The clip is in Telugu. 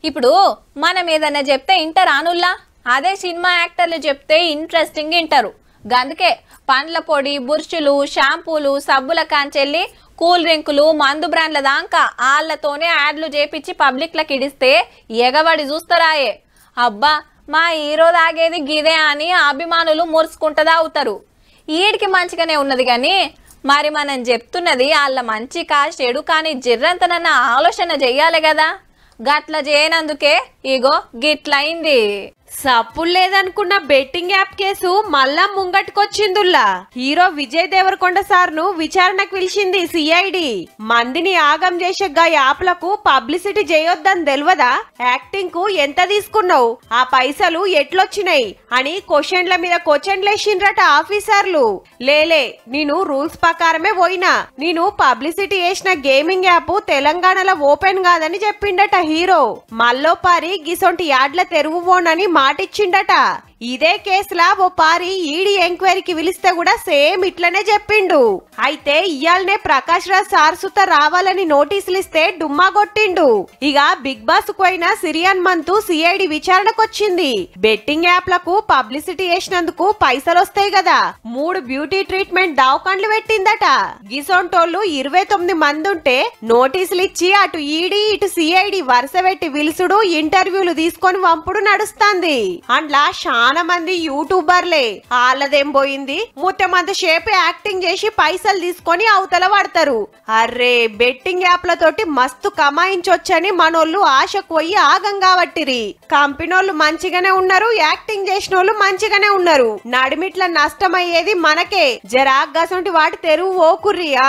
ఇప్పుడు మనం ఏదన్నా చెప్తే ఇంటర్ అనుల్లా అదే సినిమా యాక్టర్లు చెప్తే ఇంట్రెస్టింగ్ ఇంటారు. గందుకే పండ్ల పొడి, బుర్షులు, షాంపూలు, సబ్బుల కాంచెల్లి కూల్ డ్రింకులు, మందు బ్రాండ్ల దాకా వాళ్ళతోనే యాడ్లు చేపించి పబ్లిక్లకు ఇడిస్తే ఎగబడి చూస్తారాయే. అబ్బా మా హీరో తాగేది గిదే అని అభిమానులు మురుసుకుంటదా అవుతారు. ఈడికి మంచిగానే ఉన్నది కానీ మరి మనం చెప్తున్నది వాళ్ళ మంచి చెడు కానీ జిర్రంతనన్న ఆలోచన చెయ్యాలి కదా. గట్ల చేయనందుకే ఇగో గిట్లయింది. సప్పుడు లేదనుకున్న బెట్టింగ్ యాప్ కేసు మళ్ళా ముంగట్టుకొచ్చిందుల్లా. హీరో విజయ్ దేవరకొండ సార్ ను విచారణకు పిలిచింది సిఐడి. మందిని ఆగం చేసే గా యాప్లకు పబ్లిసిటీ చేయొద్దని తెలియదా? యాక్టింగ్ కు ఎంత తీసుకున్నావు, ఆ పైసలు ఎట్లొచ్చినాయి అని క్వశ్చన్ల మీద క్వశ్చన్లేసిండ్రట ఆఫీసర్లు. లేలే నేను రూల్స్ ప్రకారమే పోయినా, నేను పబ్లిసిటీ చేసిన గేమింగ్ యాప్ తెలంగాణలో ఓపెన్ కాదని చెప్పిండట హీరో. మల్లోపారి గిసొంటి యాడ్ల తెరువు పోనని మాటిచ్చిండట. ఇదే కేసులా ఓ పారి ఈడీ ఎంక్వైరీకి పిలిస్తే కూడా సేమ్ ఇట్లనే చెప్పిండు. అయితే ఇయాలనే ప్రకాష్ రాజ్ సార్సుత రావాలని నోటీసులు ఇస్తే డుమ్మా కొట్టిండు. ఇక బిగ్ బాస్ కు అయిన సిరియన్ మంతు సిఐడి విచారణకొచ్చింది. బెట్టింగ్ యాప్లకు పబ్లిసిటీ చేసినందుకు పైసలు వస్తాయి కదా, 3 బ్యూటీ ట్రీట్మెంట్ దవాఖాన్లు పెట్టిందట. గిసొంటోళ్లు 29 మంది ఉంటే నోటీసులు ఇచ్చి అటు ఈడీ ఇటు సిఐడి వరుస పెట్టి విలుసుడు, ఇంటర్వ్యూలు తీసుకొని పంపుడు నడుస్తుంది. అండ్లా చాలా మంది యూట్యూబర్లే. వాళ్ళదేం పోయింది, ముత్తమంత షేప్ యాక్టింగ్ చేసి పైసలు తీసుకొని అవతల పడతారు. అర్రే బెట్టింగ్ యాప్ల తోటి మస్తు కమాయించొచ్చని మనోళ్ళు ఆశకు పోయి ఆగం కాబట్టిరి. కంపెనోళ్ళు మంచిగానే ఉన్నారు, యాక్టింగ్ చేసిన వాళ్ళు మంచిగానే ఉన్నారు. నడిమిట్ల నష్టమయ్యేది మనకే. జరాగ్గాసంటి వాటి తెరువు ఓకుర్రియా.